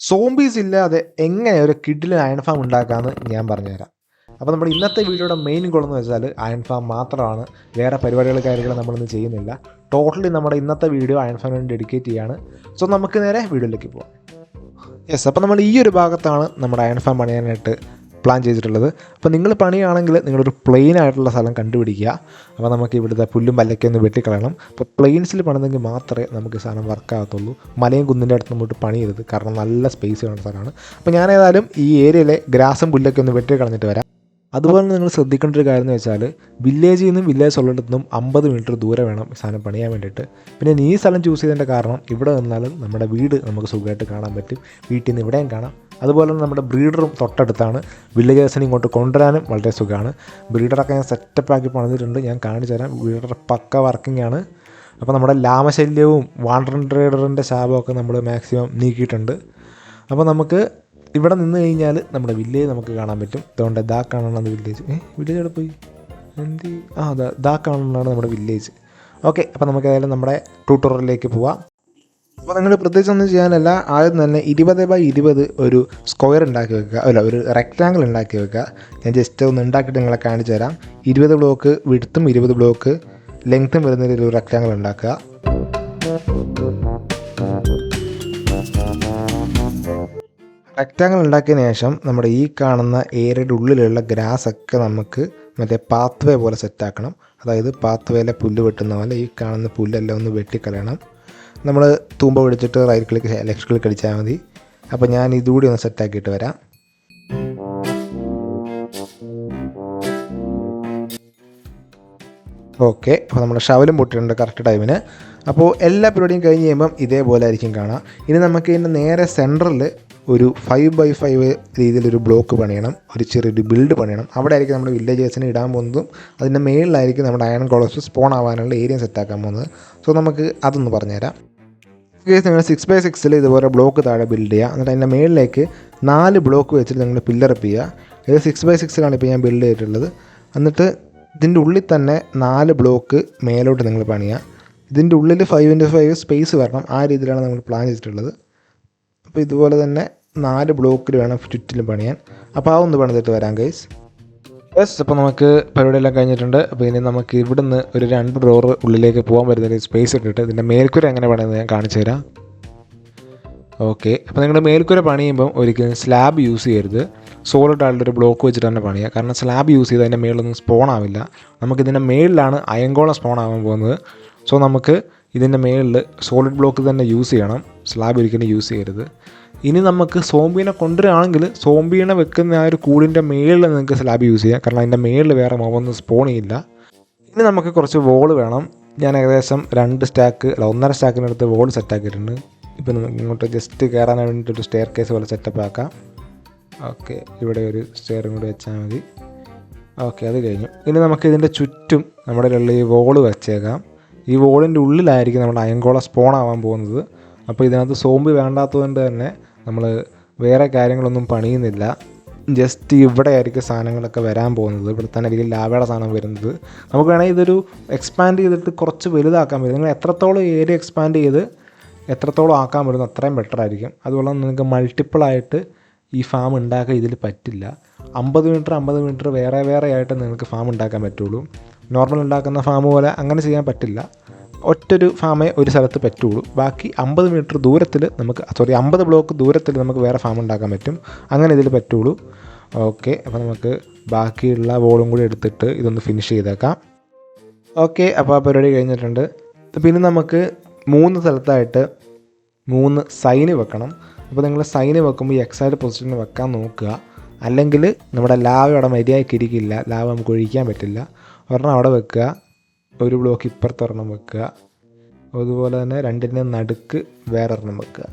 Zombies ഇല്ലാതെ എങ്ങനെ ഒരു കിഡിലൻ അയൺ ഫാം ഉണ്ടാക്കാമെന്ന് ഞാൻ പറഞ്ഞുതരാം. അപ്പോൾ നമ്മുടെ ഇന്നത്തെ വീഡിയോയുടെ മെയിൻ ഗോൾ എന്ന് വെച്ചാൽ അയൺ ഫാം മാത്രമാണ്. വേറെ പരിപാടികൾ കാര്യങ്ങൾ നമ്മളൊന്നും ചെയ്യുന്നില്ല. ടോട്ടലി നമ്മുടെ ഇന്നത്തെ വീഡിയോ അയൺ ഫാമിന് ഡെഡിക്കേറ്റ് ചെയ്യാണ്. സോ നമുക്ക് നേരെ വീഡിയോയിലേക്ക് പോകാം. യെസ്, അപ്പോൾ നമ്മൾ ഈ ഒരു ഭാഗത്താണ് നമ്മുടെ അയൺ ഫാം പണിയാനായിട്ട് പ്ലാൻ ചെയ്തിട്ടുള്ളത്. അപ്പോൾ നിങ്ങൾ പണിയാണെങ്കിൽ നിങ്ങളൊരു പ്ലെയിൻ ആയിട്ടുള്ള സ്ഥലം കണ്ടുപിടിക്കുക. അപ്പോൾ നമുക്ക് ഇവിടുത്തെ പുല്ലും പല്ലൊക്കെ ഒന്ന് വെട്ടിക്കളയണം. അപ്പോൾ പ്ലെയിൻസിൽ പണിതെങ്കിൽ മാത്രമേ നമുക്ക് സാധനം വർക്കാകത്തുള്ളൂ. മലയും കുന്നിൻ്റെ അടുത്ത് നമ്മോട്ട് പണിയരുത്, കാരണം നല്ല സ്പേസ് വേണ്ട സ്ഥലമാണ്. അപ്പോൾ ഞാൻ ഏതായാലും ഈ ഏരിയയിലെ ഗ്രാസും പുല്ലൊക്കെ ഒന്ന് വെട്ടിക്കളഞ്ഞിട്ട് വരാം. അതുപോലെ നിങ്ങൾ ശ്രദ്ധിക്കേണ്ട ഒരു കാര്യം എന്ന് വെച്ചാൽ വില്ലേജിൽ നിന്നും വില്ലേജ് ഉള്ളിടത്തു നിന്നും 50 മീറ്റർ ദൂരെ വേണം ഈ സാധനം പണിയാൻ വേണ്ടിയിട്ട്. പിന്നെ ഈ സ്ഥലം ചൂസ് ചെയ്തതിൻ്റെ കാരണം ഇവിടെ നിന്നാലും നമ്മുടെ വീട് നമുക്ക് സുഖമായിട്ട് കാണാൻ പറ്റും. വീട്ടിൽ നിന്ന് ഇവിടെയും കാണാം. അതുപോലെ തന്നെ നമ്മുടെ ബ്രീഡറും തൊട്ടടുത്താണ്. വില്ലേജേഴ്സിനെ ഇങ്ങോട്ട് കൊണ്ടുവരാനും വളരെ സുഖമാണ്. ബ്രീഡറൊക്കെ ഞാൻ സെറ്റപ്പാക്കി പണിതിട്ടുണ്ട്, ഞാൻ കാണിച്ചു തരാം. ബ്രീഡർ പക്ക വർക്കിംഗ് ആണ്. അപ്പോൾ നമ്മുടെ ലാമശല്യവും വാണ്ടർ ട്രേഡറിൻ്റെ ശാപമൊക്കെ നമ്മൾ മാക്സിമം നീക്കിയിട്ടുണ്ട്. അപ്പോൾ നമുക്ക് ഇവിടെ നിന്ന് കഴിഞ്ഞാൽ നമ്മുടെ വില്ലേജ് നമുക്ക് കാണാൻ പറ്റും. അതുകൊണ്ട് ദാ കാണുന്നത് വില്ലേജ്. വില്ലേജ് എവിടെ പോയി? ദാ കാണുന്നതാണ് നമ്മുടെ വില്ലേജ്. ഓക്കെ, അപ്പോൾ നമുക്ക് ഏതായാലും നമ്മുടെ ട്യൂട്ടോറിയലിലേക്ക് പോവാം. അപ്പോൾ നിങ്ങൾ പ്രത്യേകിച്ച് ഒന്നും ചെയ്യാനല്ല, ആദ്യം തന്നെ 20x20 ഒരു സ്ക്വയർ ഉണ്ടാക്കി വെക്കുക, അല്ല ഒരു റെക്റ്റാങ്കിൾ ഉണ്ടാക്കി വെക്കുക. ഞാൻ ജസ്റ്റ് ഒന്ന് ഉണ്ടാക്കിയിട്ട് നിങ്ങളെ കാണിച്ചു തരാം. 20 ബ്ലോക്ക് വിഡ്ത്തും 20 ബ്ലോക്ക് ലെങ്ത്തും വരുന്ന ഒരു റെക്റ്റാങ്കിൾ ഉണ്ടാക്കുക. റെക്റ്റാങ്കിൾ ഉണ്ടാക്കിയതിന് ശേഷം നമ്മുടെ ഈ കാണുന്ന ഏരിയയുടെ ഉള്ളിലുള്ള ഗ്രാസൊക്കെ നമുക്ക് മറ്റേ പാത്വേ പോലെ സെറ്റാക്കണം. അതായത് പാത്വേയിലെ പുല്ല് വെട്ടുന്ന പോലെ ഈ കാണുന്ന പുല്ലെല്ലാം ഒന്ന് വെട്ടിക്കളയണം. നമ്മൾ തൂമ്പ പിടിച്ചിട്ട് റൈറ്റ് ക്ലിക്ക് ലെഫ്റ്റ് ക്ലിക്ക് അടിച്ചാൽ മതി. അപ്പോൾ ഞാൻ ഇതുകൂടി ഒന്ന് സെറ്റാക്കിയിട്ട് വരാം. ഓക്കെ, അപ്പോൾ നമ്മുടെ ഷവലും പൊട്ടിയിട്ടുണ്ട് കറക്റ്റ് ടൈമിന്. അപ്പോൾ എല്ലാ പരിപാടിയും കഴിഞ്ഞ് കഴിയുമ്പം ഇതേപോലെ ആയിരിക്കും കാണാം. ഇനി നമുക്ക് ഇതിൻ്റെ നേരെ സെൻറ്ററിൽ ഒരു 5x5 രീതിയിലൊരു ബ്ലോക്ക് പണിയണം, ഒരു ചെറിയൊരു ബിൽഡ് പണിയണം. അവിടെ ആയിരിക്കും നമ്മുടെ വില്ലേജേഴ്സിനെ ഇടാൻ പോകുന്നതും അതിൻ്റെ മേളിലായിരിക്കും നമ്മുടെ അയൺ കോളേഴ്സ് സ്പോൺ ആവാനുള്ള ഏരിയ സെറ്റാക്കാൻ പോകുന്നത്. സോ നമുക്ക് അതൊന്ന് പറഞ്ഞുതരാം. നിങ്ങൾ 6x6 ഇതുപോലെ ബ്ലോക്ക് താഴെ ബിൽഡ് ചെയ്യുക. എന്നിട്ട് അതിൻ്റെ മേളിലേക്ക് 4 ബ്ലോക്ക് വെച്ചിട്ട് നിങ്ങൾ പില്ലറപ്പ് ചെയ്യുക. ഇത് 6x6 ഇപ്പോൾ ഞാൻ ബിൽഡ് ചെയ്തിട്ടുള്ളത്. എന്നിട്ട് ഇതിൻ്റെ ഉള്ളിൽ തന്നെ 4 ബ്ലോക്ക് മേലോട്ട് നിങ്ങൾ പണിയുക. ഇതിൻ്റെ ഉള്ളിൽ 5x5 സ്പേസ് വരണം, ആ രീതിയിലാണ് നമ്മൾ പ്ലാൻ ചെയ്തിട്ടുള്ളത്. അപ്പോൾ ഇതുപോലെ തന്നെ 4 ബ്ലോക്കിൽ വേണം ചുറ്റിലും പണിയാൻ. അപ്പോൾ അതൊന്ന് പണിതിട്ട് വരാം ഗൈസ്. യെസ്, അപ്പോൾ നമുക്ക് പരിപാടിയെല്ലാം കഴിഞ്ഞിട്ടുണ്ട്. അപ്പോൾ ഇനി നമുക്ക് ഇവിടുന്ന് ഒരു 2 ഡോർ ഉള്ളിലേക്ക് പോകാൻ പറ്റുന്ന സ്പേസ് ഇട്ടിട്ട് ഇതിൻ്റെ മേൽക്കൂര എങ്ങനെ പണിയുന്നത് ഞാൻ കാണിച്ചു തരാം. ഓക്കെ, അപ്പോൾ നിങ്ങൾ മേൽക്കൂര പണിയുമ്പം ഒരിക്കലും സ്ലാബ് യൂസ് ചെയ്യരുത്. സോളിഡ് ആയിട്ടുള്ളൊരു ബ്ലോക്ക് വെച്ചിട്ട് തന്നെ പണിയുക. കാരണം സ്ലാബ് യൂസ് ചെയ്ത് അതിൻ്റെ മേളിലൊന്നും സ്പോൺ ആവില്ല. നമുക്കിതിൻ്റെ മേളിലാണ് അയങ്കോളം സ്പോൺ ആവാൻ പോകുന്നത്. സോ നമുക്ക് ഇതിൻ്റെ മേളിൽ സോളിഡ് ബ്ലോക്ക് തന്നെ യൂസ് ചെയ്യണം, സ്ലാബ് ഒരിക്കലും യൂസ് ചെയ്യരുത്. ഇനി നമുക്ക് സോംബീനെ കൊണ്ടുവരികയാണെങ്കിൽ സോംബീനെ വെക്കുന്ന ആ ഒരു കൂടിൻ്റെ മേളിൽ നിങ്ങൾക്ക് സ്ലാബ് യൂസ് ചെയ്യാം, കാരണം അതിൻ്റെ മേളിൽ വേറെ മൊബൊന്നും സ്പോൺ ചെയ്യില്ല. ഇനി നമുക്ക് കുറച്ച് വോൾ വേണം. ഞാൻ ഏകദേശം 1.5 സ്റ്റാക്കിനടുത്ത് വോൾ സെറ്റാക്കിയിട്ടുണ്ട്. ഇപ്പോൾ നമുക്ക് ഇങ്ങോട്ട് ജസ്റ്റ് കയറാൻ വേണ്ടിയിട്ടൊരു സ്റ്റെയർ കേസ് പോലെ സെറ്റപ്പ് ആക്കാം. ഓക്കെ, ഇവിടെ ഒരു സ്റ്റെയറും കൂടി വെച്ചാൽ മതി. ഓക്കെ, അത് കഴിഞ്ഞു. ഇനി നമുക്ക് ഇതിൻ്റെ ചുറ്റും നമ്മുടെ ഈ വോൾ വെച്ചേക്കാം. ഈ വോളിൻ്റെ ഉള്ളിലായിരിക്കും നമ്മുടെ അയങ്കോള സ്പോൺ ആവാൻ പോകുന്നത്. അപ്പോൾ ഇതിനകത്ത് സോംബി വേണ്ടാത്തതുകൊണ്ട് തന്നെ നമ്മൾ വേറെ കാര്യങ്ങളൊന്നും പണിയുന്നില്ല. ജസ്റ്റ് ഇവിടെ ആയിരിക്കും സാധനങ്ങളൊക്കെ വരാൻ പോകുന്നത്. ഇവിടെ തന്നെ ആയിരിക്കും ലാവയുടെ സാധനം വരുന്നത്. നമുക്ക് വേണമെങ്കിൽ ഇതൊരു എക്സ്പാൻഡ് ചെയ്തിട്ട് കുറച്ച് വലുതാക്കാൻ പറ്റും. നിങ്ങൾ എത്രത്തോളം ഏരിയ എക്സ്പാൻഡ് ചെയ്ത് എത്രത്തോളം ആക്കാൻ പറ്റുന്നു അത്രയും ബെറ്റർ ആയിരിക്കും. അതുപോലെ നിങ്ങൾക്ക് മൾട്ടിപ്പിളായിട്ട് ഈ ഫാം ഉണ്ടാക്കാൻ ഇതിൽ പറ്റില്ല. 50 മീറ്റർ വേറെ വേറെ ആയിട്ട് നിങ്ങൾക്ക് ഫാം ഉണ്ടാക്കാൻ പറ്റുള്ളൂ. നോർമൽ ഉണ്ടാക്കുന്ന ഫാം പോലെ അങ്ങനെ ചെയ്യാൻ പറ്റില്ല. ഒറ്റൊരു ഫാമേ ഒരു സ്ഥലത്ത് പറ്റുള്ളൂ. ബാക്കി 50 മീറ്റർ ദൂരത്തിൽ നമുക്ക് 50 ബ്ലോക്ക് ദൂരത്തിൽ നമുക്ക് വേറെ ഫാം ഉണ്ടാക്കാൻ പറ്റും. അങ്ങനെ ഇതിൽ പറ്റുള്ളൂ. ഓക്കെ, അപ്പോൾ നമുക്ക് ബാക്കിയുള്ള വോളും കൂടി എടുത്തിട്ട് ഇതൊന്ന് ഫിനിഷ് ചെയ്തേക്കാം. ഓക്കെ, അപ്പോൾ ആ പരിപാടി കഴിഞ്ഞിട്ടുണ്ട്. പിന്നെ നമുക്ക് 3 സ്ഥലത്തായിട്ട് 3 സൈന് വെക്കണം. അപ്പോൾ നിങ്ങൾ സൈന് വെക്കുമ്പോൾ ഈ എക്സാക്റ്റ് പൊസിഷനിൽ വെക്കാൻ നോക്കുക. അല്ലെങ്കിൽ നമ്മുടെ ലാവ അവിടെ മര്യാദയ്ക്ക് ഇരിക്കില്ല, ലാവ നമുക്ക് ഒഴിക്കാൻ പറ്റില്ല. ഒരെണ്ണം അവിടെ വെക്കുക, ഒരു ബ്ലോക്ക് ഇപ്പുറത്തൊരെണ്ണം വെക്കുക. അതുപോലെ തന്നെ 2ൻ്റെ നടുക്ക് വേറൊരെണ്ണം വെക്കുക.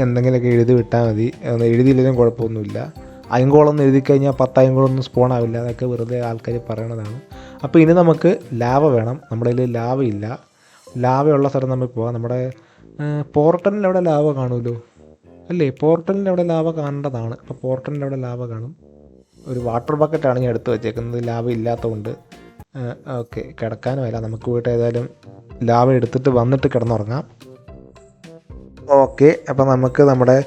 എന്തെങ്കിലുമൊക്കെ എഴുതി വിട്ടാൽ മതി, എഴുതിയില്ലെങ്കിലും കുഴപ്പമൊന്നുമില്ല. അയങ്കോളൊന്നും എഴുതി കഴിഞ്ഞാൽ 10 അയങ്കോളൊന്നും സ്പോൺ ആവില്ല, അതൊക്കെ വെറുതെ ആൾക്കാർ പറയണതാണ്. അപ്പോൾ ഇനി നമുക്ക് ലാവ വേണം. നമ്മുടെ കയ്യിൽ ലാവയില്ല. ലാവയുള്ള സ്ഥലം നമ്മൾ പോകാം. നമ്മുടെ പോർട്ടലിൻ്റെ അവിടെ ലാവ കാണുമല്ലോ അല്ലേ? പോർട്ടലിൻ്റെ അവിടെ ലാവ കാണേണ്ടതാണ്. അപ്പോൾ പോർട്ടലിൻ്റെ അവിടെ ലാവ കാണും. ഒരു വാട്ടർ ബക്കറ്റാണ് ഞാൻ എടുത്ത് വെച്ചേക്കുന്നത്, ലാവ ഇല്ലാത്തതുകൊണ്ട്. ഓക്കെ, കിടക്കാനും അല്ല, നമുക്ക് പോയിട്ട് ഏതായാലും ലാവ എടുത്തിട്ട് വന്നിട്ട് കിടന്നുറങ്ങാം. ഓക്കെ, അപ്പോൾ നമുക്ക് നമ്മുടെ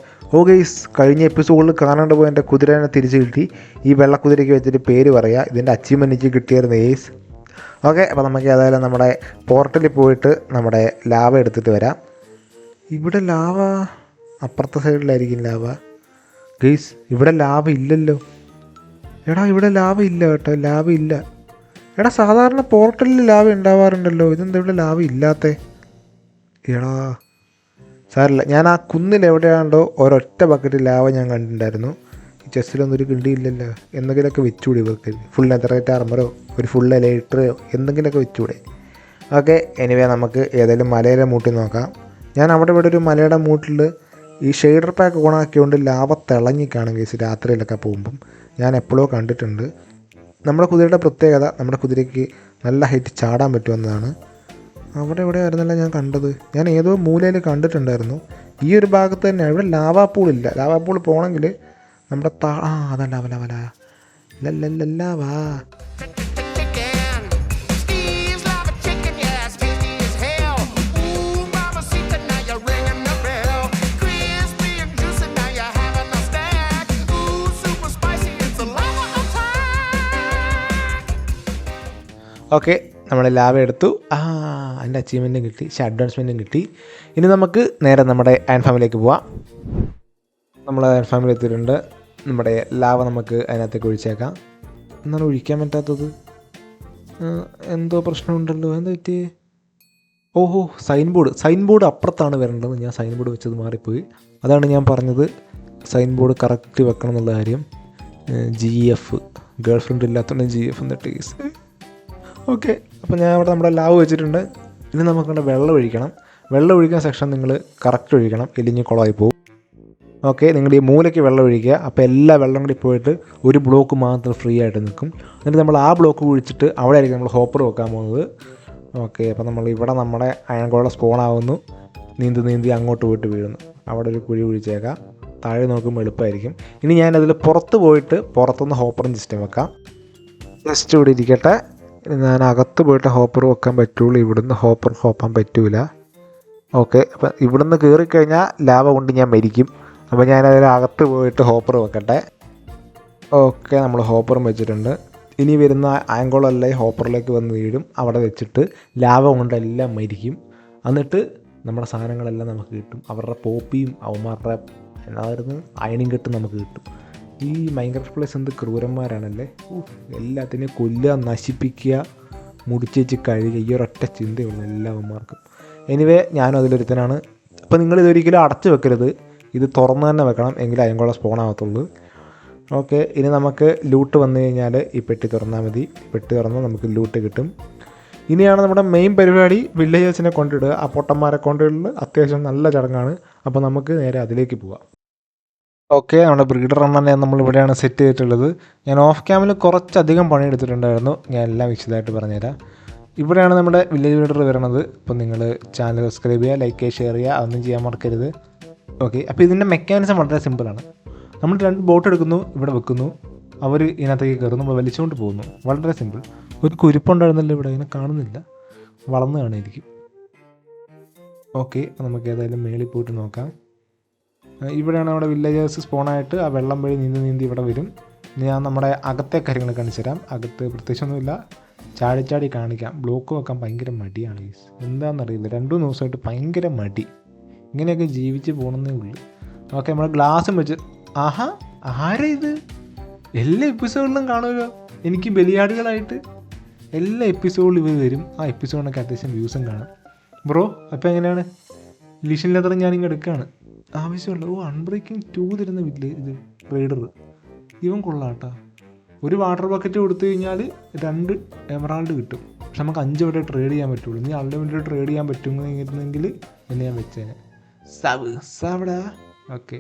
ഗൈസ് കഴിഞ്ഞ എപ്പിസോഡിൽ കാണാണ്ട് പോയ എൻ്റെ കുതിരേനെ തിരിച്ച് കിട്ടി. ഈ വെള്ളക്കുതിരയ്ക്ക് വെച്ചിട്ട് പേര് പറയുക. ഇതിൻ്റെ അച്ചീവ്മെൻറ്റ് എനിക്ക് കിട്ടിയായിരുന്നു ഗൈസ്. ഓക്കെ, അപ്പോൾ നമുക്ക് ഏതായാലും നമ്മുടെ പോർട്ടലിൽ പോയിട്ട് നമ്മുടെ ലാവ എടുത്തിട്ട് വരാം. ഇവിടെ ലാവ അപ്പുറത്തെ സൈഡിലായിരിക്കും ലാവ. ഗൈസ് ഇവിടെ ലാവ ഇല്ലല്ലോ. എടാ ഇവിടെ ലാവ ഇല്ല കേട്ടോ, ലാവ ഇല്ല. എടാ സാധാരണ പോർട്ടലിൽ ലാവ ഉണ്ടാവാറുണ്ടല്ലോ, ഇതെന്താ ഇവിടെ ലാവ ഇല്ലാത്തേ? എടാ സാറില്ല, ഞാൻ ആ കുന്നിൽ എവിടെയാണ്ടോ ഒരൊറ്റ ബക്കറ്റ് ലാവ ഞാൻ കണ്ടിട്ടുണ്ടായിരുന്നു. ഈ ചെസ്സിലൊന്നും ഒരു കിണ്ടിയില്ലല്ലോ. എന്തെങ്കിലുമൊക്കെ വെച്ചുകൂടി ഇവർക്ക്, ഫുൾ നെതറേറ്റ് ആർമറോ ഒരു ഫുൾ എലൈറ്ററോ എന്തെങ്കിലുമൊക്കെ വെച്ചുകൂടെ. ഓക്കെ, എനിവേ നമുക്ക് ഏതെങ്കിലും മലയുടെ മൂട്ടിൽ നോക്കാം. ഞാൻ അവിടെ ഇവിടെ ഒരു മലയുടെ മൂട്ടിൽ ഈ ഷെയ്ഡർ പാക്ക് ഓണാക്കിയതുകൊണ്ട് ലാവ തിളങ്ങി കാണും കേസ് രാത്രിയിലൊക്കെ പോകുമ്പം. ഞാൻ എപ്പോഴോ കണ്ടിട്ടുണ്ട്. നമ്മുടെ കുതിരയുടെ പ്രത്യേകത, നമ്മുടെ കുതിരയ്ക്ക് നല്ല ഹൈറ്റ് ചാടാൻ പറ്റുമെന്നതാണ്. അവിടെ എവിടെ ആയിരുന്നല്ല ഞാൻ കണ്ടത്, ഞാൻ ഏതോ മൂലയിൽ കണ്ടിട്ടുണ്ടായിരുന്നു. ഈ ഒരു ഭാഗത്ത് തന്നെ ഇവിടെ ലാവാപ്പൂളില്ല. ലാവാപ്പൂൾ പോകണമെങ്കിൽ നമ്മുടെ അതല്ല അവല ലാവാ. ഓക്കെ, നമ്മൾ ലാവ എടുത്തു. അതിൻ്റെ അച്ചീവ്മെൻറ്റും കിട്ടി, അഡ്വാൻസ്മെൻറ്റും കിട്ടി. ഇനി നമുക്ക് നേരെ നമ്മുടെ അയൺ ഫാമിലേക്ക് പോവാം. നമ്മൾ അയൺ ഫാമിൽ എത്തിയിട്ടുണ്ട്. നമ്മുടെ ലാവ നമുക്ക് അതിനകത്തേക്ക് ഒഴിച്ചേക്കാം. എന്നാണ് ഒഴിക്കാൻ പറ്റാത്തത്, എന്തോ പ്രശ്നമുണ്ടല്ലോ. എന്താ പറ്റിയേ? ഓഹോ, സൈൻ ബോർഡ് അപ്പുറത്താണ് വരേണ്ടത്. ഞാൻ സൈൻ ബോർഡ് വെച്ചത് മാറിപ്പോയി. അതാണ് ഞാൻ പറഞ്ഞത്, സൈൻ ബോർഡ് കറക്റ്റ് വെക്കണം എന്നുള്ള കാര്യം. GF ഗേൾ ഫ്രണ്ട് ഇല്ലാത്തതുകൊണ്ട് GF എന്ന ടേസ്. ഓക്കെ, അപ്പോൾ ഞാൻ അവിടെ നമ്മുടെ ലാവ് വെച്ചിട്ടുണ്ട്. ഇനി നമുക്കവിടെ വെള്ളം ഒഴിക്കണം. വെള്ളം ഒഴിക്കുന്ന സെക്ഷൻ നിങ്ങൾ കറക്റ്റ് ഒഴിക്കണം, ഇല്ലെങ്കിൽ കുളമായി പോകും. ഓക്കെ, നിങ്ങൾ ഈ മൂലയ്ക്ക് വെള്ളം ഒഴിക്കുക. അപ്പോൾ എല്ലാ വെള്ളം കൂടി പോയിട്ട് ഒരു ബ്ലോക്ക് മാത്രം ഫ്രീ ആയിട്ട് നിൽക്കും. എന്നിട്ട് നമ്മൾ ആ ബ്ലോക്ക് ഒഴിച്ചിട്ട് അവിടെ ആയിരിക്കും നമ്മൾ ഹോപ്പർ വെക്കാൻ പോകുന്നത്. ഓക്കെ, അപ്പോൾ നമ്മൾ ഇവിടെ നമ്മുടെ അയൺകോള സ്പോൺ ആവുന്നു. നീന്തി അങ്ങോട്ട് പോയിട്ട് വീഴുന്നു. അവിടെ ഒരു കുഴി ഒഴിച്ചേക്കാം. താഴെ നോക്കുമ്പോൾ എളുപ്പമായിരിക്കും. ഇനി ഞാനതിൽ പുറത്ത് പോയിട്ട് പുറത്തുനിന്ന് ഹോപ്പറിങ് സിസ്റ്റം വെക്കാം. ജസ്റ്റ് ഇവിടെ ഇരിക്കട്ടെ. ഞാൻ അകത്ത് പോയിട്ട് ഹോപ്പർ വെക്കാൻ പറ്റുള്ളൂ, ഇവിടുന്ന് ഹോപ്പാൻ പറ്റൂല. ഓക്കെ, അപ്പം ഇവിടുന്ന് കയറിക്കഴിഞ്ഞാൽ ലാവ കൊണ്ട് ഞാൻ മരിക്കും. അപ്പോൾ ഞാനതിൽ അകത്ത് പോയിട്ട് ഹോപ്പർ വെക്കട്ടെ. ഓക്കെ, നമ്മൾ ഹോപ്പറും വെച്ചിട്ടുണ്ട്. ഇനി വരുന്ന ആംഗോളെല്ലാം ഹോപ്പറിലേക്ക് വന്ന് വീഴും. അവിടെ വെച്ചിട്ട് ലാവ കൊണ്ടെല്ലാം മരിക്കും. എന്നിട്ട് നമ്മുടെ സാധനങ്ങളെല്ലാം നമുക്ക് കിട്ടും. അവരുടെ പോപ്പിയും അവന്മാരുടെ എന്നായിരുന്നു അയണിങ് കെട്ടും നമുക്ക് കിട്ടും. ഈ മൈൻക്രാഫ്റ്റ് പ്ലേസ് എന്ത് ക്രൂരന്മാരാണല്ലേ. എല്ലാത്തിനെയും കൊല്ലുക, നശിപ്പിക്കുക, മുടിച്ചേച്ച് കഴുകുക, ഈ ഒരൊറ്റ ചിന്തയുള്ളൂ എല്ലാവന്മാർക്കും. എനിവേ ഞാനും അതിലൊരുത്തനാണ്. അപ്പോൾ നിങ്ങളിതൊരിക്കലും അടച്ചു വെക്കരുത്, ഇത് തുറന്ന് തന്നെ വെക്കണം, എങ്കിലും അയങ്കോള സ്പോൺ ആകത്തുള്ളൂ. ഓക്കെ, ഇനി നമുക്ക് ലൂട്ട് വന്നു കഴിഞ്ഞാൽ ഈ പെട്ടി തുറന്നാൽ മതി. പെട്ടി തുറന്നാൽ നമുക്ക് ലൂട്ട് കിട്ടും. ഇനിയാണ് നമ്മുടെ മെയിൻ പരിപാടി, വില്ലേജേഴ്സിനെ കൊണ്ടിടുക. ആ പൊട്ടന്മാരെ കൊണ്ടിടൽ അത്യാവശ്യം നല്ല ചടങ്ങാണ്. അപ്പോൾ നമുക്ക് നേരെ അതിലേക്ക് പോവാം. ഓക്കെ, നമ്മുടെ ബ്രീഡർ റണ്ണനെ നമ്മളിവിടെയാണ് സെറ്റ് ചെയ്തിട്ടുള്ളത്. ഞാൻ ഓഫ് ക്യാമിൽ കുറച്ചധികം പണിയെടുത്തിട്ടുണ്ടായിരുന്നു. ഞാൻ എല്ലാം വിശദമായിട്ട് പറഞ്ഞുതരാം. ഇവിടെയാണ് നമ്മുടെ വില്ലേജ് ബ്രീഡർ വരണത്. അപ്പോൾ നിങ്ങൾ ചാനൽ സബ്സ്ക്രൈബ് ചെയ്യുക, ലൈക്ക് ചെയ്യുക, ഷെയർ ചെയ്യുക, അതൊന്നും ചെയ്യാൻ മറക്കരുത്. ഓക്കെ, അപ്പോൾ ഇതിൻ്റെ മെക്കാനിസം വളരെ സിമ്പിളാണ്. നമ്മൾ 2 ബോട്ട് എടുക്കുന്നു, ഇവിടെ വെക്കുന്നു, അവർ ഇതിനകത്തേക്ക് കയറും, നമ്മൾ വലിച്ചുകൊണ്ട് പോകുന്നു. വളരെ സിമ്പിൾ. ഒരു കുരിപ്പുണ്ടായിരുന്നല്ലോ ഇവിടെ, ഇതിനെ കാണുന്നില്ല, വളർന്നു കാണുമായിരിക്കും. ഓക്കെ, നമുക്ക് ഏതായാലും മേളിൽ പോയിട്ട് നോക്കാം. ഇവിടെയാണ് നമ്മുടെ വില്ലേജേഴ്സ് സ്പോണായിട്ട് ആ വെള്ളം വഴി നീന്തി ഇവിടെ വരും. ഞാൻ നമ്മുടെ അകത്തെ കാര്യങ്ങൾ കാണിച്ചു തരാം. അകത്ത് പ്രത്യേകിച്ചൊന്നുമില്ല, ചാടി കാണിക്കാം. ബ്ലോക്ക് വെക്കാൻ ഭയങ്കര മടിയാണ് ഗൈസ്, എന്താണെന്നറിയില്ല. 2 ദിവസമായിട്ട് ഭയങ്കര മടി. ഇങ്ങനെയൊക്കെ ജീവിച്ച് പോകണമെന്നേ ഉള്ളൂ. ഓക്കെ, നമ്മുടെ ഗ്ലാസും വെച്ച് ആരാ ഇത്? എല്ലാ എപ്പിസോഡിലും കാണുമല്ലോ എനിക്ക് ബലിയാടുകളായിട്ട്. എല്ലാ എപ്പിസോഡിലും ഇവർ വരും. ആ എപ്പിസോഡിനൊക്കെ അത്യാവശ്യം വ്യൂസും കാണും. ബ്രോ അപ്പോൾ എങ്ങനെയാണ്? ലിഷൻ ലെതർ ഞാനിങ്ങ് എടുക്കുകയാണ്, ആവശ്യമുള്ള. അൺബ്രേക്കിംഗ് 2 തരുന്ന ഇത് റൈഡർ, ഇവൻ കൊള്ളാട്ടാ. ഒരു വാട്ടർ ബക്കറ്റ് കൊടുത്തു കഴിഞ്ഞാൽ 2 എമറാൾഡ് കിട്ടും. പക്ഷെ നമുക്ക് 5 വരെ ട്രേഡ് ചെയ്യാൻ പറ്റുള്ളൂ. ഇനി അൺലിമിറ്റഡ് ട്രേഡ് ചെയ്യാൻ പറ്റുമെന്നെങ്കിൽ എന്ന് ഞാൻ വെച്ചേനെ. സാവടാ. ഓക്കെ,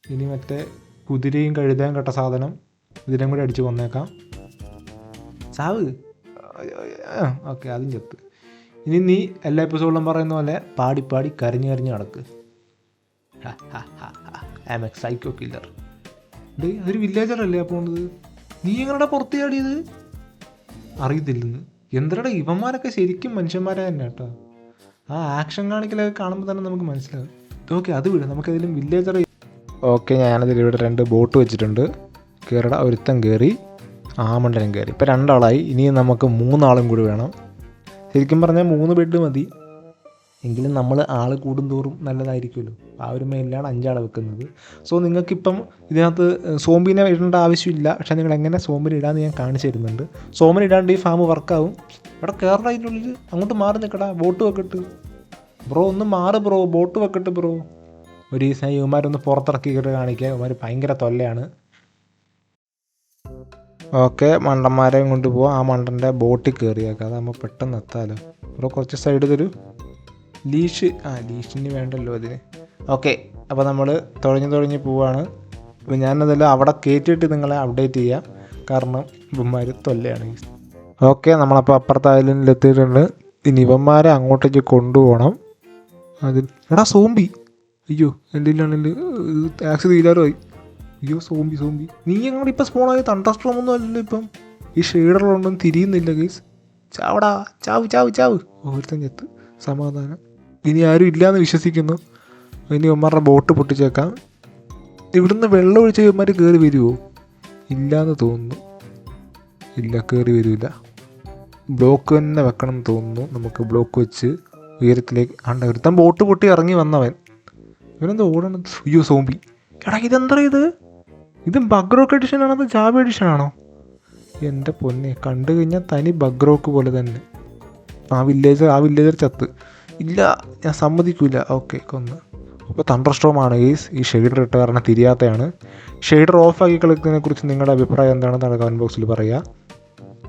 ഇനി മറ്റേ കുതിരയും കഴുതാൻ കെട്ട സാധനം ഇതിനും കൂടി അടിച്ച് കൊന്നേക്കാം. സാവ്. ഓക്കെ, അതും ചെത്ത്. ഇനി നീ എല്ലാ എപ്പിസോഡിലും പറയുന്ന പോലെ പാടി കരഞ്ഞ് നടക്ക്. I am a psycho killer. അതൊരു വില്ലേജറല്ലേ ആ പോകുന്നത്? നീ എങ്ങനെയാ പുറത്ത് ചാടിയത്? അറിയത്തില്ലെന്ന്. എന്തരടാ ഇവന്മാരൊക്കെ ശരിക്കും മനുഷ്യന്മാരെ തന്നെ കേട്ടോ. ആ ആക്ഷൻ കാണിക്കലൊക്കെ കാണുമ്പോൾ തന്നെ നമുക്ക് മനസ്സിലാവും. ഓക്കെ അത് വിടും, നമുക്കതിലും വില്ലേജർ. ഓക്കെ ഞാനതിൽ ഇവിടെ 2 ബോട്ട് വെച്ചിട്ടുണ്ട്. കയറട, ഒരുത്തൻ കയറി, ആമണ്ടനും കയറി. ഇപ്പോൾ 2 ആളായി. ഇനിയും നമുക്ക് 3 ആളും കൂടി വേണം. ശരിക്കും പറഞ്ഞാൽ 3 ബെഡ് മതി, എങ്കിലും നമ്മൾ ആൾ കൂടുന്തോറും നല്ലതായിരിക്കുമല്ലോ. ആ ഒരു മെയിലാണ് 5 ആളെ വെക്കുന്നത്. സോ നിങ്ങൾക്കിപ്പം ഇതിനകത്ത് സോംബിനെ ഇടേണ്ട ആവശ്യമില്ല, പക്ഷേ നിങ്ങൾ എങ്ങനെ സോംബിനെ ഇടാമെന്ന് ഞാൻ കാണിച്ചു തരുന്നുണ്ട്. സോംബിനെ ഇടാണ്ട് ഈ ഫാം വർക്കാവും. ഇവിടെ കയറണം, അതിനുള്ളിൽ അങ്ങോട്ട് മാറി നിൽക്കടാ, ബോട്ട് വെക്കട്ട് ബ്രോ, ഒന്ന് മാറ് ബ്രോ, ബോട്ട് വെക്കട്ട് ബ്രോ. ഒരു ദിവസം ഇവന്മാരൊന്ന് പുറത്തിറക്കിയിട്ട് കാണിക്കുക, ഇവന്മാർ ഭയങ്കര തൊല്ലയാണ്. ഓക്കെ മണ്ടന്മാരെയും കൊണ്ട് പോവാം. ആ മണ്ടൻ്റെ ബോട്ടിൽ കയറിയേക്കാം, അതാകുമ്പോൾ പെട്ടെന്ന് എത്താമല്ലോ. ബ്രോ കുറച്ച് സൈഡ് തരൂ. ലീഷ് ലീഷിന് വേണ്ടല്ലോ അതിന്. ഓക്കെ അപ്പോൾ നമ്മൾ തുഴഞ്ഞ് പോവാണ്. അപ്പോൾ ഞാനതെല്ലാം അവിടെ കയറ്റിയിട്ട് നിങ്ങളെ അപ്ഡേറ്റ് ചെയ്യാം, കാരണം ഇവന്മാർ തൊല്ലയാണ്. ഓക്കെ നമ്മളപ്പോൾ അപ്പുറത്തെ ഐലൻഡിലെത്തിയിട്ടുണ്ട്. ഇനി ഇവന്മാരെ അങ്ങോട്ടേക്ക് കൊണ്ടുപോകണം. അതിൽ എടാ സോംബി, അയ്യോ എൻ്റെ ടാക്സി തീരാറുമായി. അയ്യോ സോംബി നീ ഞങ്ങൾ ഇപ്പം സ്പോണായി. തണ്ടർസ്ട്രോം ഒന്നും അല്ലല്ലോ ഇപ്പം. ഈ ഷെയ്ഡറിലൊന്നും തിരിയുന്നില്ല ഗൈസ്. ചാവടാ, ചാവ് ഓരോരുത്തൻ ചെത്ത്. സമാധാനം. ഇനി ആരും ഇല്ലയെന്ന് വിശ്വസിക്കുന്നു. ഇനി ഇവന്മാരുടെ ബോട്ട് പൊട്ടിച്ചേക്കാം. ഇവിടുന്ന് വെള്ളം ഒഴിച്ച് ഇവന്മാർ കയറി വരുമോ? ഇല്ലയെന്ന് തോന്നുന്നു. ഇല്ല, കയറി വരില്ല. ബ്ലോക്ക് തന്നെ വെക്കണം എന്ന് തോന്നുന്നു. നമുക്ക് ബ്ലോക്ക് വെച്ച് ഉയരത്തിലേക്ക് ഒരുത്തൻ ബോട്ട് പൊട്ടി ഇറങ്ങി വന്നവൻ. ഇവനെന്താ ഓടണം? അയ്യോ സോംബി. എടാ ഇതെന്താ ഇത് ബഗ്രോക്ക് എഡിഷനാണോ അത് ജാവ എഡിഷനാണോ? എൻ്റെ പൊന്നെ, കണ്ടു കഴിഞ്ഞാൽ തനി ബഗ്രോക്ക് പോലെ തന്നെ. ആ വില്ലേജർ ചത്ത്. ഇല്ല, ഞാൻ സമ്മതിക്കില്ല. ഓക്കെ കൊന്ന്. അപ്പോൾ തണ്ടർസ്ട്രോമാണ് ഗെയ്സ്. ഈ ഷെയ്ഡർ ഇട്ട കാരണം തിരിയാത്തതാണ്. ഷെയ്ഡർ ഓഫാക്കി കളിക്കുന്നതിനെ കുറിച്ച് നിങ്ങളുടെ അഭിപ്രായം എന്താണെന്നാണ് കമൻറ്റ് ബോക്സിൽ പറയുക.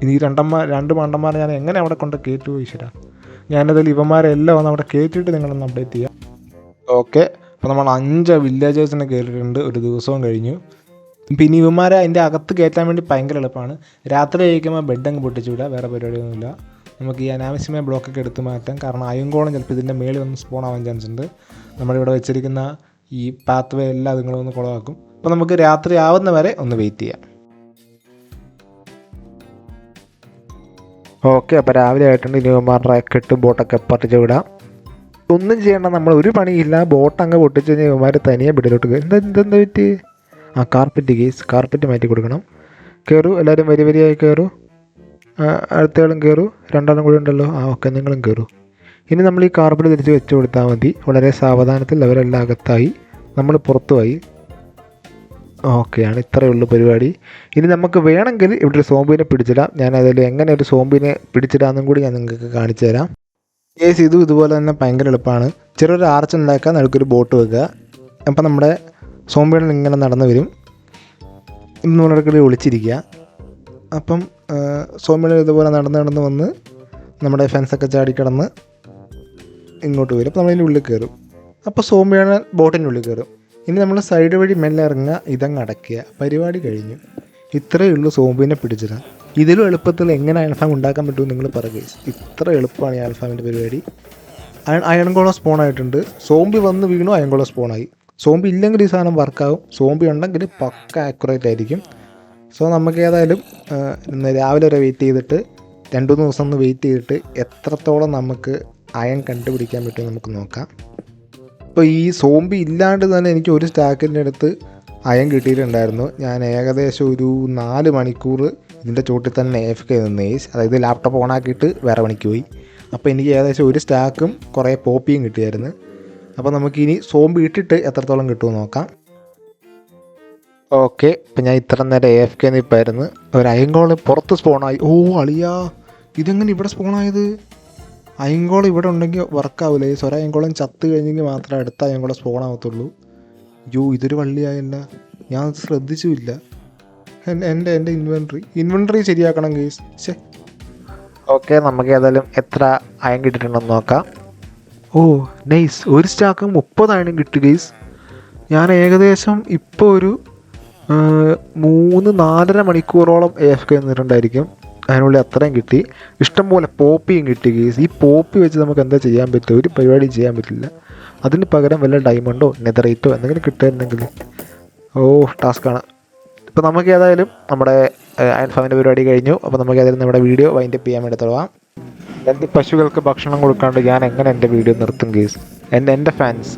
ഇനി ഈ 2 മണ്ടന്മാരെ ഞാൻ എങ്ങനെ അവിടെ കൊണ്ട് കയറ്റുമോ ഈശ്വരാ. ഞാനതിൽ ഇവന്മാരെല്ലാം ഒന്ന് അവിടെ കയറ്റിയിട്ട് നിങ്ങളൊന്ന് അപ്ഡേറ്റ് ചെയ്യാം. ഓക്കെ അപ്പോൾ നമ്മൾ 5 വില്ലേജേഴ്സിനെ കയറിയിട്ടുണ്ട്. ഒരു ദിവസവും കഴിഞ്ഞു. പിന്നെ ഇവന്മാരെ അതിൻ്റെ അകത്ത് കയറ്റാൻ വേണ്ടി ഭയങ്കര എളുപ്പമാണ്. രാത്രി കഴിക്കുമ്പോൾ ബെഡ് അങ്ങ് പൊട്ടിച്ചു വിടുക, വേറെ പരിപാടിയൊന്നുമില്ല. നമുക്ക് ഈ അനാവശ്യമായ ബ്ലോക്കൊക്കെ എടുത്ത് മാറ്റാം, കാരണം അയങ്കോളം ചിലപ്പോൾ ഇതിൻ്റെ മേളിൽ വന്ന് സ്പോൺ ആവാൻ ചാൻസ് ഉണ്ട്. നമ്മളിവിടെ വെച്ചിരിക്കുന്ന ഈ പാത്ത് വേ എല്ലാം അതുങ്ങളൊന്ന് കുളമാക്കും. അപ്പോൾ നമുക്ക് രാത്രി ആവുന്ന വരെ ഒന്ന് വെയിറ്റ് ചെയ്യാം. ഓക്കെ അപ്പോൾ രാവിലെ ആയിട്ടുണ്ട്. ഇനി ഇവന്മാരുടെ കെട്ട് ബോട്ടൊക്കെ പൊട്ടിച്ച് വിടാം. ഒന്നും ചെയ്യേണ്ട, നമ്മൾ ഒരു പണിയില്ല. ബോട്ട് അങ്ങ് പൊട്ടിച്ച് കഴിഞ്ഞാൽ ഇവന്മാർ തനിയെ ബെഡിലോട്ട് കയറും. എന്താ പറ്റി? കാർപ്പറ്റ് കേസ്, കാർപ്പറ്റ് മാറ്റി കൊടുക്കണം. കയറൂ, എല്ലാവരും വരിയായി കയറൂ. അടുത്തയാളും കയറൂ. 2 ആളും കൂടി ഉണ്ടല്ലോ. ഓക്കെ നിങ്ങളും കയറൂ. ഇനി നമ്മൾ ഈ കാർപ്പറ്റ് തിരിച്ച് വെച്ച് കൊടുത്താൽ മതി. വളരെ സാവധാനത്തിൽ അവരെല്ലാം അകത്തായി, നമ്മൾ പുറത്തുമായി. ഓക്കെയാണ്, ഇത്രയേ ഉള്ളൂ പരിപാടി. ഇനി നമുക്ക് വേണമെങ്കിൽ ഇവിടെ ഒരു സോംബിനെ പിടിച്ചിടാം. ഞാൻ അതിൽ എങ്ങനെ ഒരു സോംബിനെ പിടിച്ചിടാമെന്നും കൂടി ഞാൻ നിങ്ങൾക്ക് കാണിച്ചു തരാം. കേസ് ഇതുപോലെ തന്നെ ഭയങ്കര എളുപ്പമാണ്. ചെറിയൊരു ആർച്ച് ഉണ്ടാക്കുക, നടുക്കൊരു ബോട്ട് വെക്കുക. അപ്പം നമ്മുടെ സോംബികളിൽ ഇങ്ങനെ നടന്നു വരും. നമ്മളിടയ്ക്കിടെ ഒളിച്ചിരിക്കുക. അപ്പം സോംബികളിൽ ഇതുപോലെ നടന്ന് വന്ന് നമ്മുടെ ഫെൻസൊക്കെ ചാടിക്കിടന്ന് ഇങ്ങോട്ട് വരും. അപ്പോൾ നമ്മളതിൻ്റെ ഉള്ളിൽ കയറും. അപ്പോൾ സോംബിയാണ് ബോട്ടിൻ്റെ ഉള്ളിൽ കയറും. ഇനി നമ്മൾ സൈഡ് വഴി മെല്ലെ ഇറങ്ങുക, ഇതങ്ങ് അടയ്ക്കുക. പരിപാടി കഴിഞ്ഞു. ഇത്രയേ ഉള്ളൂ സോംബിനെ പിടിച്ചിടാൻ. ഇതിലും എളുപ്പത്തിൽ എങ്ങനെ അയൺഫാം ഉണ്ടാക്കാൻ പറ്റുമെന്ന് നിങ്ങൾ പറയുക. ഇത്ര എളുപ്പമാണ് ഈ അയൺഫാമിൻ്റെ പരിപാടി. അയൺകോളം സ്പോൺ ആയിട്ടുണ്ട്. സോംബി വന്ന് വീണു, അയൺകോളം സ്പോണായി. സോംബി ഇല്ലെങ്കിൽ ഈ സാധനം വർക്കാവും. സോംബി ഉണ്ടെങ്കിൽ പക്ക ആക്യുറേറ്റ് ആയിരിക്കും. സോ നമുക്ക് ഏതായാലും ഇന്ന് രാവിലെ വരെ വെയിറ്റ് ചെയ്തിട്ട് 2-3 ദിവസം ഒന്ന് വെയിറ്റ് ചെയ്തിട്ട് എത്രത്തോളം നമുക്ക് അയൺ കണ്ടുപിടിക്കാൻ പറ്റും നമുക്ക് നോക്കാം. ഇപ്പോൾ ഈ സോംബി ഇല്ലാണ്ട് തന്നെ എനിക്ക് ഒരു സ്റ്റാക്കിൻ്റെ അടുത്ത് അയൺ കിട്ടിയിട്ടുണ്ടായിരുന്നു. ഞാൻ ഏകദേശം ഒരു 4 മണിക്കൂർ ഇതിൻ്റെ ചോട്ടിൽ തന്നെ AFK നിന്ന്, അതായത് ലാപ്ടോപ്പ് ഓണാക്കിയിട്ട് വേറെ പണിക്ക് പോയി. അപ്പോൾ എനിക്ക് ഏകദേശം ഒരു സ്റ്റാക്കും കുറേ പോപ്പിയും കിട്ടിയായിരുന്നു. അപ്പോൾ നമുക്കിനി സോംബി ഇട്ടിട്ട് എത്രത്തോളം കിട്ടുമെന്ന് നോക്കാം. ഓക്കെ ഇപ്പം ഞാൻ ഇത്ര നേരം AFK നിൽപ്പായിരുന്നു. ഒരു അയങ്കോള് പുറത്ത് സ്പോണായി. ഓ അളിയാ, ഇതെങ്ങനെ ഇവിടെ സ്പോണായത്? അയങ്കോളം ഇവിടെ ഉണ്ടെങ്കിൽ വർക്കാവില്ല. ഈ ഒരയങ്കോളം ചത്ത് കഴിഞ്ഞെങ്കിൽ മാത്രമേ അടുത്ത അയങ്കോളം സ്പോണാവത്തുള്ളൂ. ഇതൊരു വള്ളിയായല്ല, ഞാൻ ശ്രദ്ധിച്ചുമില്ല. എൻ്റെ ഇൻവെൻട്രി ശരിയാക്കണം ഗെയ്സ്. ഓക്കെ നമുക്ക് ഏതായാലും എത്ര അയൺ കിട്ടിയിട്ടുണ്ടെന്ന് നോക്കാം. ഓ നൈസ്, ഒരു സ്റ്റാക്ക് 30 അയണും കിട്ടി ഗെയ്സ്. ഞാൻ ഏകദേശം ഇപ്പോൾ ഒരു 3-4.5 മണിക്കൂറോളം AFK നിന്നിട്ടുണ്ടായിരിക്കും. അതിനുള്ളിൽ അത്രയും കിട്ടി. ഇഷ്ടംപോലെ പോപ്പിയും കിട്ടി ഗെയ്സ്. ഈ പോപ്പി വെച്ച് നമുക്ക് എന്താ ചെയ്യാൻ പറ്റും? ഒരു പരിപാടിയും ചെയ്യാൻ പറ്റില്ല. അതിന് പകരം വല്ല ഡയമണ്ടോ നെതറൈറ്റോ എന്തെങ്കിലും കിട്ടുമായിരുന്നെങ്കിൽ ടാസ്ക്കാണ്. ഇപ്പോൾ നമുക്ക് ഏതായാലും നമ്മുടെ അയൺഫാമിൻ്റെ പരിപാടി കഴിഞ്ഞു. അപ്പോൾ നമുക്ക് ഏതായാലും നമ്മുടെ വീഡിയോ വൈൻഡപ്പ് ചെയ്യാൻ വേണ്ടി തുടങ്ങാം. എൻ്റെ പശുക്കൾക്ക് ഭക്ഷണം കൊടുക്കാണ്ട് ഞാൻ എങ്ങനെ എൻ്റെ വീഡിയോ നിർത്തും ഗെയ്സ്? എൻ്റെ ഫാൻസ്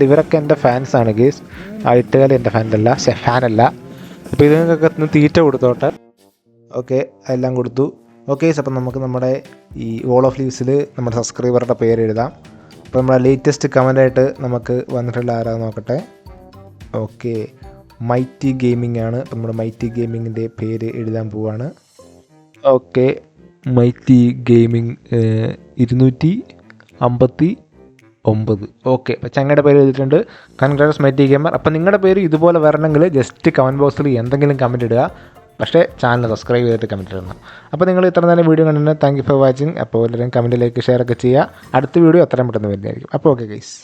ഇവരൊക്കെ എൻ്റെ ഫാൻസാണ് ഗേസ്. ആയിട്ടുകാലം എൻ്റെ ഫാനല്ല. അപ്പോൾ ഇതിനൊക്കെ ഒന്ന് തീറ്റ കൊടുത്തോട്ടെ. ഓക്കെ, എല്ലാം കൊടുത്തു. ഓക്കെ, അപ്പം നമുക്ക് നമ്മുടെ ഈ വോൾ ഓഫ് ലീവ്സിൽ നമ്മുടെ സബ്സ്ക്രൈബറുടെ പേര് എഴുതാം. അപ്പോൾ നമ്മുടെ ലേറ്റസ്റ്റ് കമൻ്റായിട്ട് നമുക്ക് വന്നിട്ടുള്ള ആരാന്ന് നോക്കട്ടെ. ഓക്കെ, മൈറ്റി ഗെയിമിംഗ് ആണ്. അപ്പം നമ്മുടെ മൈറ്റി ഗെയിമിങ്ങിൻ്റെ പേര് എഴുതാൻ പോവാണ്. Okay, mighty gaming 259. ഓക്കെ, അപ്പോൾ ചങ്ങയുടെ പേര് എഴുതിയിട്ടുണ്ട്. Congrats mighty gamer. അപ്പം നിങ്ങളുടെ പേര് ഇതുപോലെ വരണമെങ്കിൽ ജസ്റ്റ് കമൻറ്റ് ബോക്സിൽ എന്തെങ്കിലും കമൻറ്റ് ഇടുക. പക്ഷേ ചാനൽ സബ്സ്ക്രൈബ് ചെയ്തിട്ട് കമൻറ്റ് ഇടണം. അപ്പോൾ നിങ്ങൾ ഇത്ര നേരം വീഡിയോ കണ്ടിട്ട് താങ്ക് യു ഫോർ വാച്ചിങ്. അപ്പോൾ എല്ലാവരും കമൻറ്റിലേക്ക് ഷെയർ ഒക്കെ ചെയ്യുക. അടുത്ത വീഡിയോ എത്രയും പെട്ടെന്ന് വരുന്നതായിരിക്കും. അപ്പോൾ ഓക്കെ ഗൈസ്.